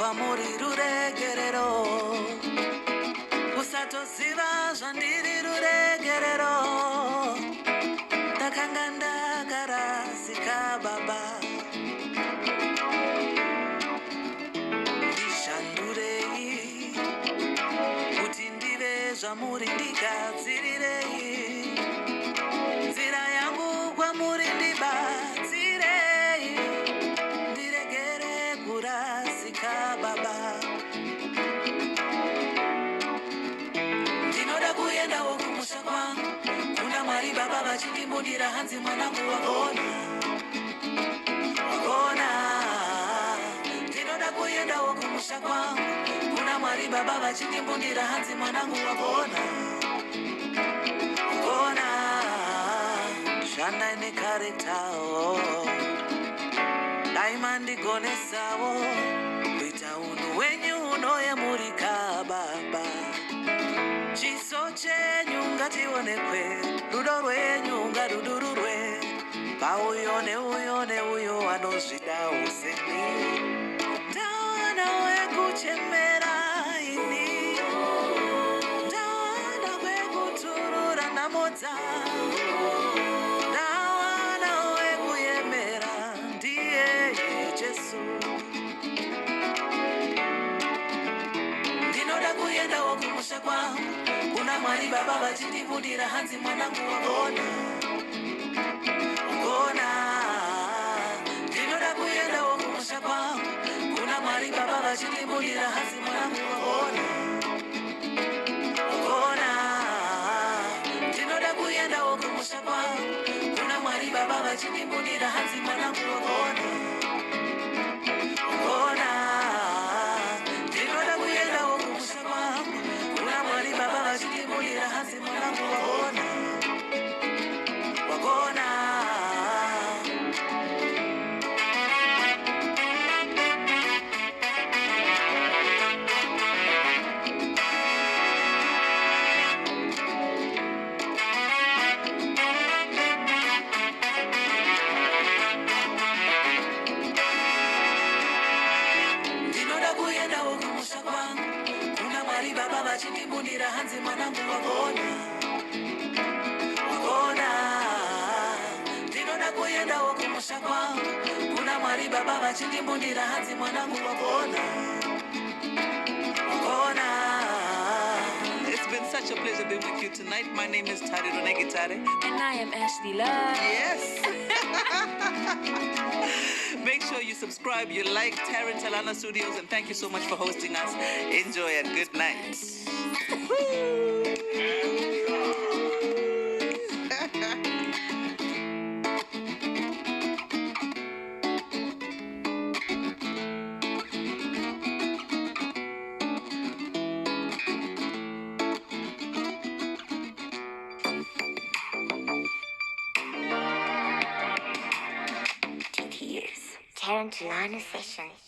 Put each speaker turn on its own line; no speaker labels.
kwamuri ruregerero usatoziva zvandiri ruregerero ndakanga ndakarasika baba ndishandurei kuti ndive zvamuri ndigadzirirei nzira yangu kwamuri ndibatsirei ndiregere kurasika baba ndinoda kuendawo kumusha kwangu kuna Mwari baba vachindimudira hanzi mwanangu wagona ndinoda kuendawo kumusha kwangu kuna Mwari baba vachindimudira hanzi mwanangu wagona shanda ine karektawo daima ndigonesawo kuita unhu wenyu unoyemurika baba chiso chenyu ngationekwe rudo rwenyu ngarudururwe pauyo neuyo anozvida useni ndawana wekuchemera ini ndawana wekuturura nhamo dzangu ndawana wekuyemera ndiye Jesu ndinoda kuendawo kumusha kwangu kuna Mwari baba vachindimudira hanzi mwanangu wagona ndinoda kuendawo kumusha kwangu kuna Mwari baba vachindimudira hanzi mwanangu wagona ndinoda kuendawo kumusha kwangu kuna Mwari baba vachindimudira hanzi mwanangu wagona ndinoda kuendawo kumusha kwangu kuna Mwari baba vachindimudira hanzi mwanangu wagona vachindimudira hanzi mwanangu wagona ndinoda kuendawo kumusha kwangu kuna Mwari baba vachindimudira hanzi mwanangu wagona. It's been such a pleasure being with you tonight. My name is Tari Ronegitare.
And I am Ashley Love.
Yes. Make sure you subscribe, you like Taryn Talana Studios, and thank you so much for hosting us. Enjoy and good night.
TTS, Taryn Talana Sessions.